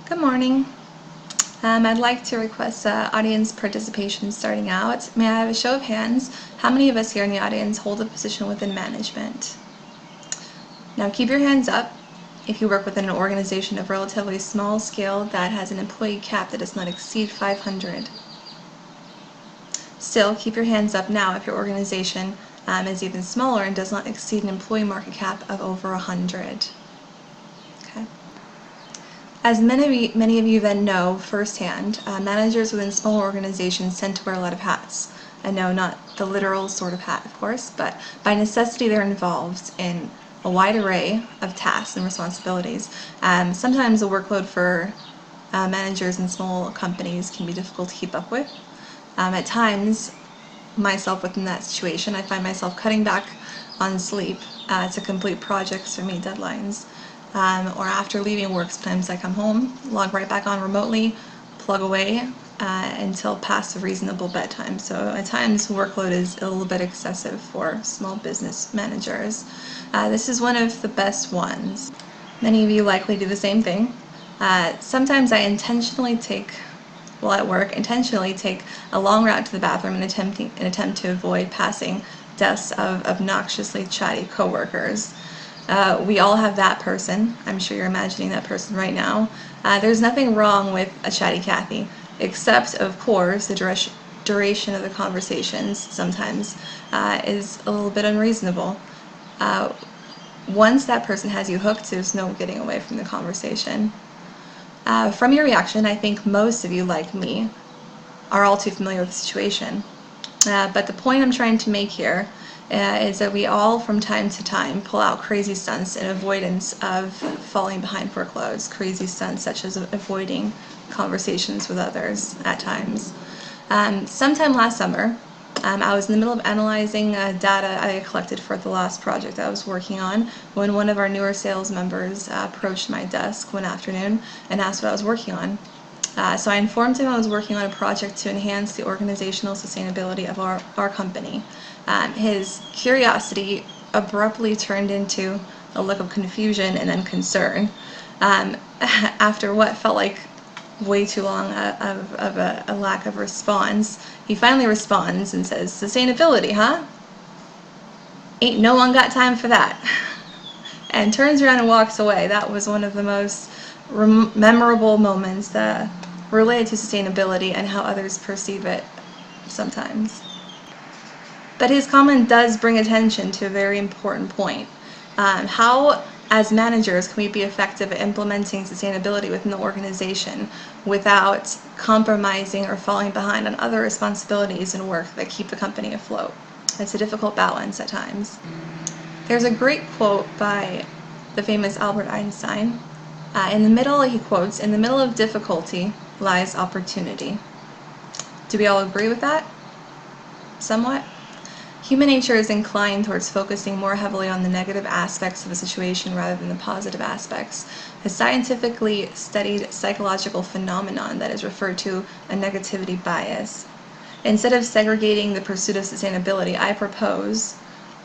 Good morning. I'd like to request audience participation starting out. May I have a show of hands? How many of us here in the audience hold a position within management? Now keep your hands up if you work within an organization of relatively small scale that has an employee cap that does not exceed 500. Still, keep your hands up now if your organization is even smaller and does not exceed an employee market cap of over 100. Okay. As many of you then know firsthand, managers within small organizations tend to wear a lot of hats. I know not the literal sort of hat, of course, but by necessity they're involved in a wide array of tasks and responsibilities. Sometimes the workload for managers in small companies can be difficult to keep up with. At times, myself within that situation, I find myself cutting back on sleep to complete projects or meet deadlines. Or after leaving work, sometimes I come home, log right back on remotely, plug away until past a reasonable bedtime. So at times workload is a little bit excessive for small business managers. This is one of the best ones. Many of you likely do the same thing. Sometimes I intentionally take a long route to the bathroom in an attempt to avoid passing desks of obnoxiously chatty coworkers. We all have that person. I'm sure you're imagining that person right now. There's nothing wrong with a chatty Cathy, except, of course, the duration of the conversations sometimes is a little bit unreasonable. Once that person has you hooked, there's no getting away from the conversation. From your reaction, I think most of you, like me, are all too familiar with the situation. But the point I'm trying to make here is that we all from time to time pull out crazy stunts in avoidance of falling behind workloads, crazy stunts such as avoiding conversations with others at times. Sometime last summer, I was in the middle of analyzing data I collected for the last project I was working on when one of our newer sales members approached my desk one afternoon and asked what I was working on. So I informed him I was working on a project to enhance the organizational sustainability of our company. His curiosity abruptly turned into a look of confusion and then concern. After what felt like way too long of a lack of response, he finally responds and says, "Sustainability, huh? Ain't no one got time for that." And turns around and walks away. That was one of the most memorable moments related to sustainability and how others perceive it sometimes. But his comment does bring attention to a very important point. How, as managers, can we be effective at implementing sustainability within the organization without compromising or falling behind on other responsibilities and work that keep the company afloat? It's a difficult balance at times. There's a great quote by the famous Albert Einstein. He quotes, "In the middle of difficulty lies opportunity." Do we all agree with that? Somewhat? Human nature is inclined towards focusing more heavily on the negative aspects of a situation rather than the positive aspects. A scientifically studied psychological phenomenon that is referred to a negativity bias. Instead of segregating the pursuit of sustainability, I propose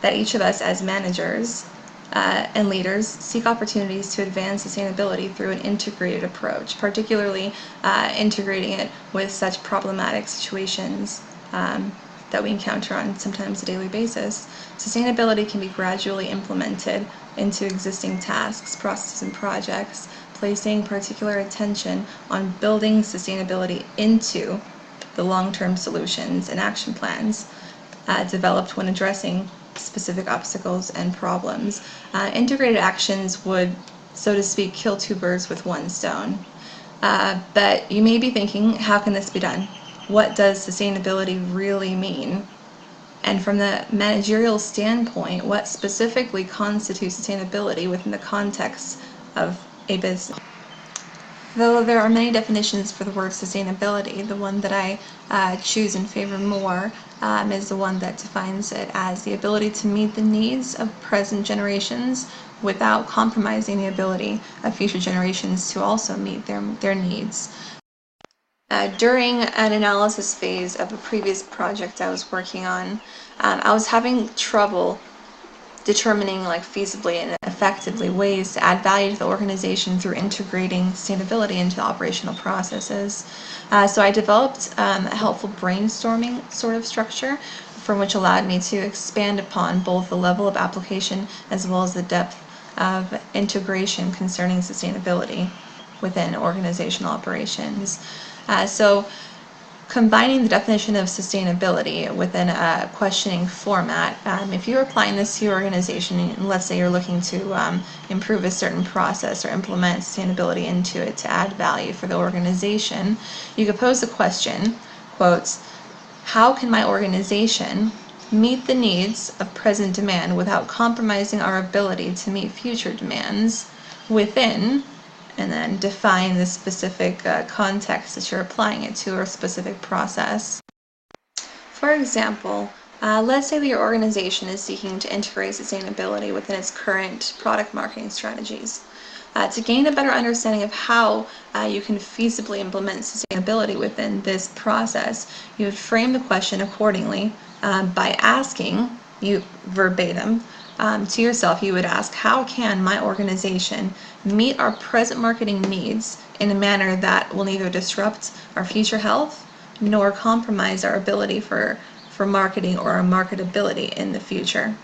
that each of us as managers and leaders seek opportunities to advance sustainability through an integrated approach, particularly integrating it with such problematic situations that we encounter on sometimes a daily basis. Sustainability can be gradually implemented into existing tasks, processes, and projects, placing particular attention on building sustainability into the long-term solutions and action plans developed when addressing specific obstacles and problems. Integrated actions would, so to speak, kill two birds with one stone. But you may be thinking, how can this be done? What does sustainability really mean? And from the managerial standpoint, what specifically constitutes sustainability within the context of a business? Though there are many definitions for the word sustainability, the one that I choose and favor more is the one that defines it as the ability to meet the needs of present generations without compromising the ability of future generations to also meet their needs. During an analysis phase of a previous project I was working on, I was having trouble determining like feasibly and effectively ways to add value to the organization through integrating sustainability into operational processes. So I developed a helpful brainstorming sort of structure from which allowed me to expand upon both the level of application as well as the depth of integration concerning sustainability within organizational operations. So combining the definition of sustainability within a questioning format, if you're applying this to your organization, and let's say you're looking to improve a certain process or implement sustainability into it to add value for the organization, you could pose the question, quotes, how can my organization meet the needs of present demand without compromising our ability to meet future demands within, and then define the specific context that you're applying it to or specific process. For example, let's say that your organization is seeking to integrate sustainability within its current product marketing strategies. To gain a better understanding of how you can feasibly implement sustainability within this process, you would frame the question accordingly by asking, you verbatim, to yourself, you would ask, how can my organization meet our present marketing needs in a manner that will neither disrupt our future health nor compromise our ability for marketing or our marketability in the future?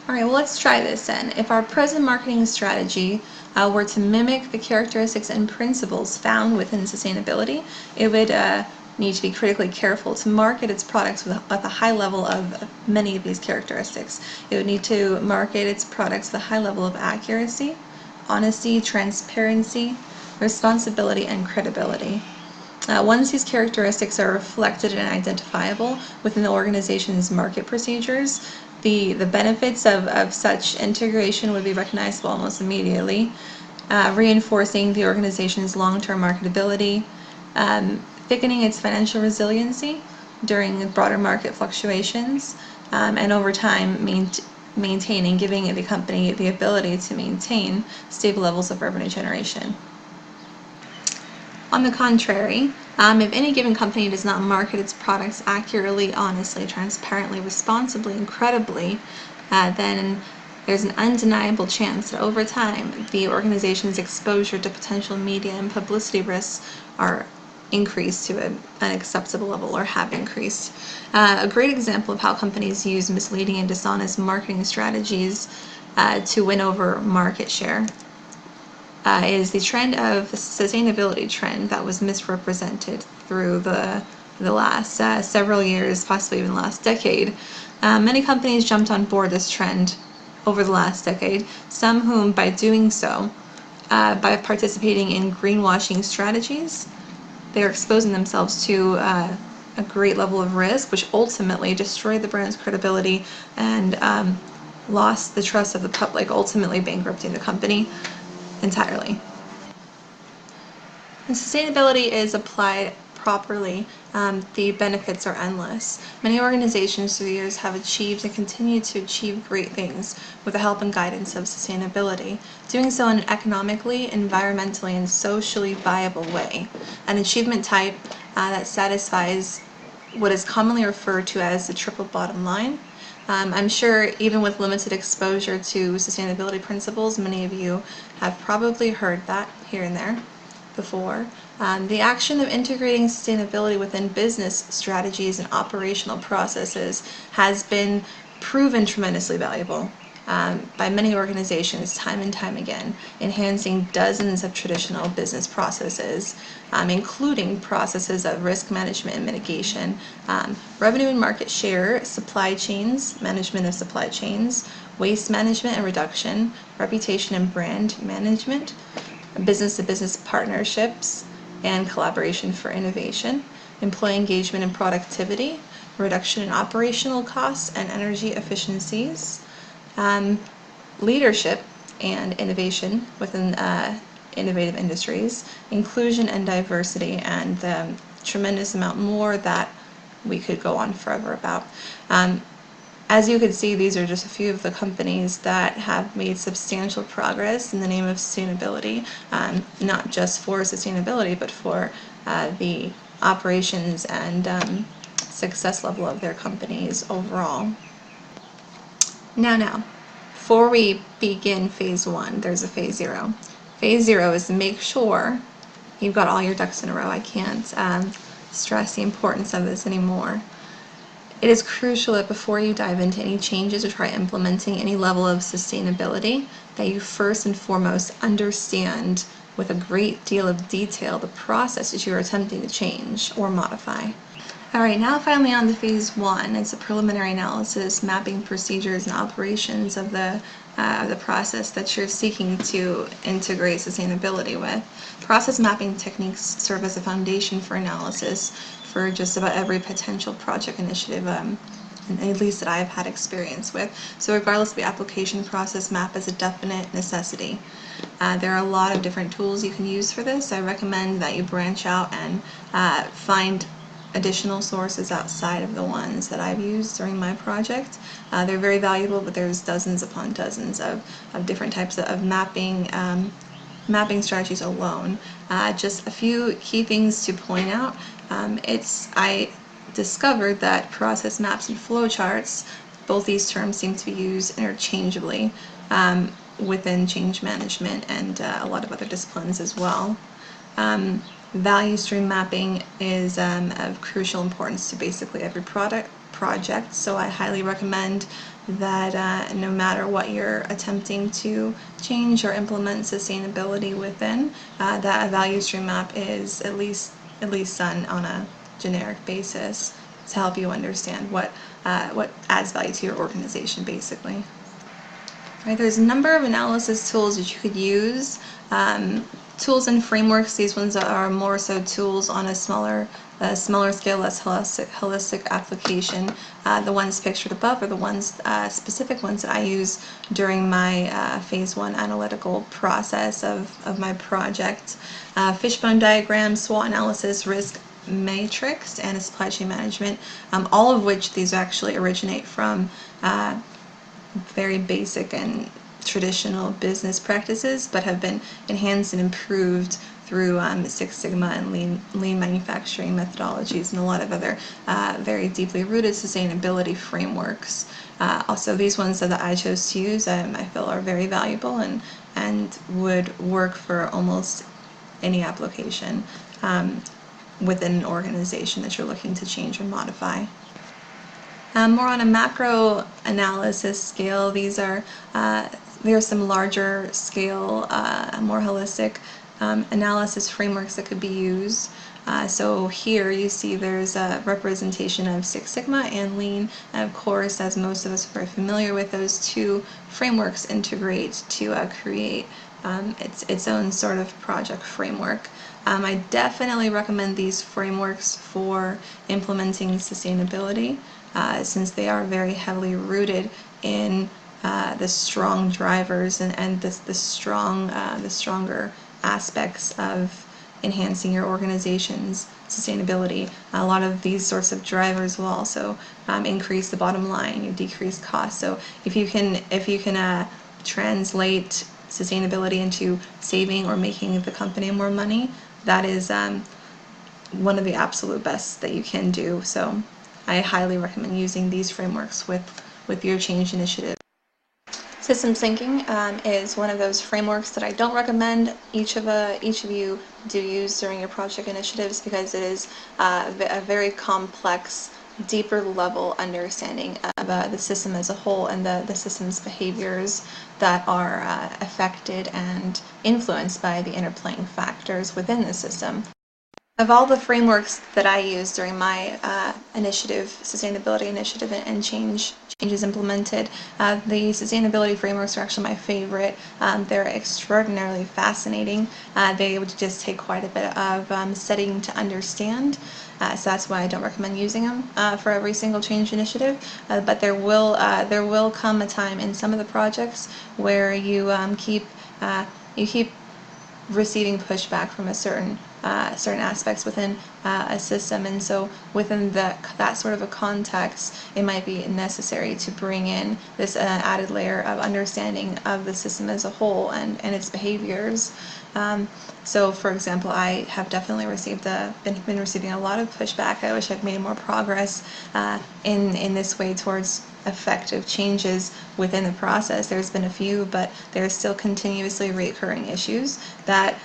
All right, well, let's try this then. If our present marketing strategy were to mimic the characteristics and principles found within sustainability, it would need to be critically careful to market its products with a high level of many of these characteristics. It would need to market its products with a high level of accuracy, honesty, transparency, responsibility, and credibility. Once these characteristics are reflected and identifiable within the organization's market procedures, the benefits of such integration would be recognizable almost immediately, reinforcing the organization's long-term marketability, thickening its financial resiliency during broader market fluctuations, and over time giving the company the ability to maintain stable levels of revenue generation. On the contrary, if any given company does not market its products accurately, honestly, transparently, responsibly, and credibly, then there's an undeniable chance that over time the organization's exposure to potential media and publicity risks are increased to an unacceptable level or have increased. A great example of how companies use misleading and dishonest marketing strategies to win over market share is the sustainability trend that was misrepresented through the last several years, possibly even the last decade. Many companies jumped on board this trend over the last decade, some whom by doing so, by participating in greenwashing strategies, they're exposing themselves to a great level of risk, which ultimately destroyed the brand's credibility and lost the trust of the public, ultimately bankrupting the company entirely. When sustainability is applied properly, the benefits are endless. Many organizations through the years have achieved and continue to achieve great things with the help and guidance of sustainability, doing so in an economically, environmentally, and socially viable way, an achievement type that satisfies what is commonly referred to as the triple bottom line. I'm sure even with limited exposure to sustainability principles, many of you have probably heard that here and there before. The action of integrating sustainability within business strategies and operational processes has been proven tremendously valuable by many organizations time and time again, enhancing dozens of traditional business processes, including processes of risk management and mitigation, revenue and market share, supply chains, management of supply chains, waste management and reduction, reputation and brand management, business-to-business partnerships and collaboration for innovation, employee engagement and productivity, reduction in operational costs and energy efficiencies, leadership and innovation within innovative industries, inclusion and diversity, and tremendous amount more that we could go on forever about. As you can see, these are just a few of the companies that have made substantial progress in the name of sustainability, not just for sustainability, but for the operations and success level of their companies overall. Now, before we begin phase 1, there's a phase 0. Phase 0 is to make sure you've got all your ducks in a row. I can't stress the importance of this anymore. It is crucial that before you dive into any changes or try implementing any level of sustainability, that you first and foremost understand with a great deal of detail the process that you're attempting to change or modify. Alright, now finally on to phase 1. It's a preliminary analysis, mapping procedures and operations of the process that you're seeking to integrate sustainability with. Process mapping techniques serve as a foundation for analysis for just about every potential project initiative, at least that I've had experience with. So regardless of the application, process map is a definite necessity. There are a lot of different tools you can use for this. I recommend that you branch out and find additional sources outside of the ones that I've used during my project. They're very valuable, but there's dozens upon dozens of different types of mapping strategies alone. Just a few key things to point out. I discovered that process maps and flowcharts, both these terms seem to be used interchangeably within change management and a lot of other disciplines as well. Value stream mapping is of crucial importance to basically every project, so I highly recommend that no matter what you're attempting to change or implement sustainability within, that a value stream map is at least done on a generic basis to help you understand what adds value to your organization, basically. Right, there's a number of analysis tools that you could use. Tools and frameworks, these ones are more so tools on a smaller scale, less holistic application. The ones pictured above are the ones, specific ones that I use during my phase 1 analytical process of my project. Fishbone diagram, SWOT analysis, risk matrix, and a supply chain management, all of which these actually originate from very basic and traditional business practices, but have been enhanced and improved through Six Sigma and lean manufacturing methodologies and a lot of other very deeply rooted sustainability frameworks. Also, these ones that I chose to use, I feel are very valuable and would work for almost any application within an organization that you're looking to change or modify. More on a macro analysis scale, there are some larger scale, more holistic analysis frameworks that could be used. So here you see there's a representation of Six Sigma and Lean, and of course, as most of us are very familiar with, those two frameworks integrate to create its own sort of project framework. I definitely recommend these frameworks for implementing sustainability, since they are very heavily rooted in the strong drivers and the stronger aspects of enhancing your organization's sustainability. A lot of these sorts of drivers will also increase the bottom line, you decrease costs. So if you can translate sustainability into saving or making the company more money, that is one of the absolute best that you can do. So I highly recommend using these frameworks with your change initiative. Systems thinking is one of those frameworks that I don't recommend each of you do use during your project initiatives, because it is a very complex, deeper level understanding of the system as a whole and the system's behaviors that are affected and influenced by the interplaying factors within the system. Of all the frameworks that I use during my sustainability initiative and changes implemented, the sustainability frameworks are actually my favorite. They're extraordinarily fascinating. They would just take quite a bit of studying to understand, so that's why I don't recommend using them for every single change initiative. But there will come a time in some of the projects where you keep receiving pushback from certain aspects within a system, and so within that sort of a context, it might be necessary to bring in this added layer of understanding of the system as a whole and its behaviors. So, for example, I have definitely been receiving a lot of pushback. I wish I'd made more progress in this way towards effective changes within the process. There's been a few, but there's still continuously recurring issues that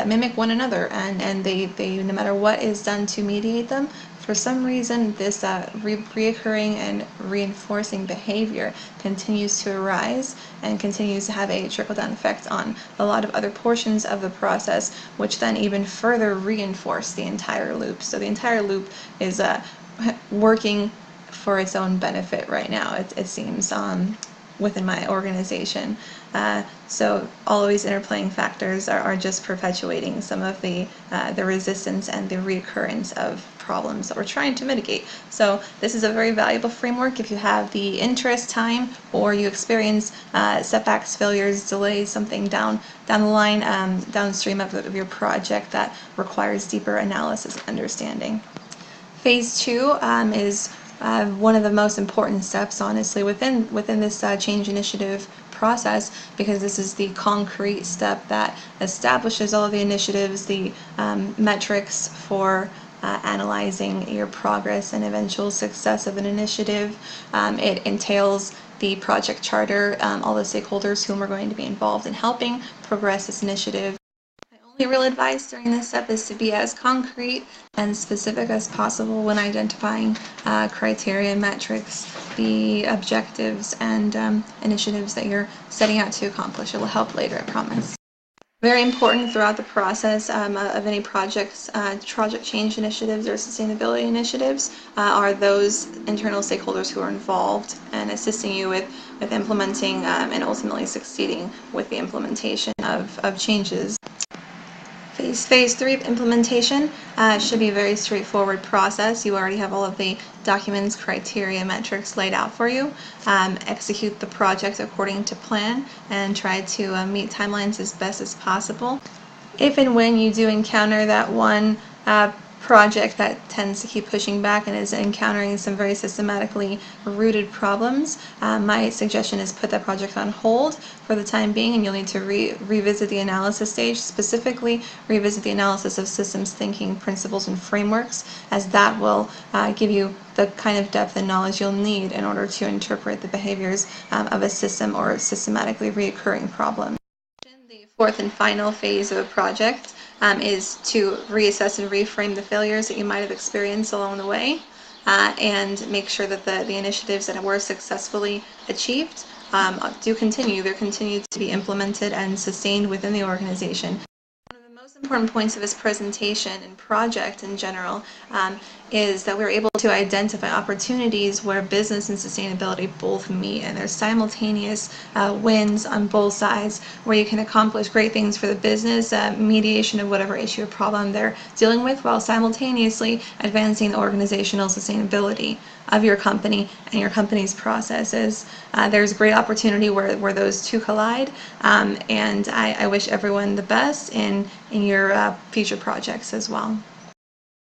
mimic one another, and they no matter what is done to mediate them, for some reason this reoccurring and reinforcing behavior continues to arise and continues to have a trickle-down effect on a lot of other portions of the process, which then even further reinforce the entire loop. So the entire loop is working for its own benefit right now, it seems, within my organization. So all of these interplaying factors are just perpetuating some of the resistance and the reoccurrence of problems that we're trying to mitigate. So this is a very valuable framework if you have the interest, time, or you experience setbacks, failures, delays, something down the line, downstream of your project that requires deeper analysis and understanding. Phase 2 is one of the most important steps, honestly, within this change initiative process, because this is the concrete step that establishes all of the initiatives, the metrics for analyzing your progress and eventual success of an initiative. It entails the project charter, all the stakeholders whom are going to be involved in helping progress this initiative. My real advice during this step is to be as concrete and specific as possible when identifying criteria, metrics, the objectives, and initiatives that you're setting out to accomplish. It will help later, I promise. Very important throughout the process of any project change initiatives or sustainability initiatives are those internal stakeholders who are involved and assisting you with implementing and ultimately succeeding with the implementation of changes. Phase 3 of implementation should be a very straightforward process. You already have all of the documents, criteria, metrics laid out for you. Execute the project according to plan and try to meet timelines as best as possible. If and when you do encounter that one project that tends to keep pushing back and is encountering some very systematically rooted problems, my suggestion is put that project on hold for the time being, and you'll need to revisit the analysis stage, specifically revisit the analysis of systems thinking principles and frameworks, as that will give you the kind of depth and knowledge you'll need in order to interpret the behaviors of a system or systematically reoccurring problem. The fourth and final phase of a project is to reassess and reframe the failures that you might have experienced along the way, and make sure that the initiatives that were successfully achieved do continue. They're continued to be implemented and sustained within the organization. One of the most important points of this presentation and project in general is that we're able to identify opportunities where business and sustainability both meet, and there's simultaneous wins on both sides where you can accomplish great things for the business, mediation of whatever issue or problem they're dealing with, while simultaneously advancing the organizational sustainability of your company and your company's processes. There's great opportunity where those two collide, and I wish everyone the best in your future projects as well.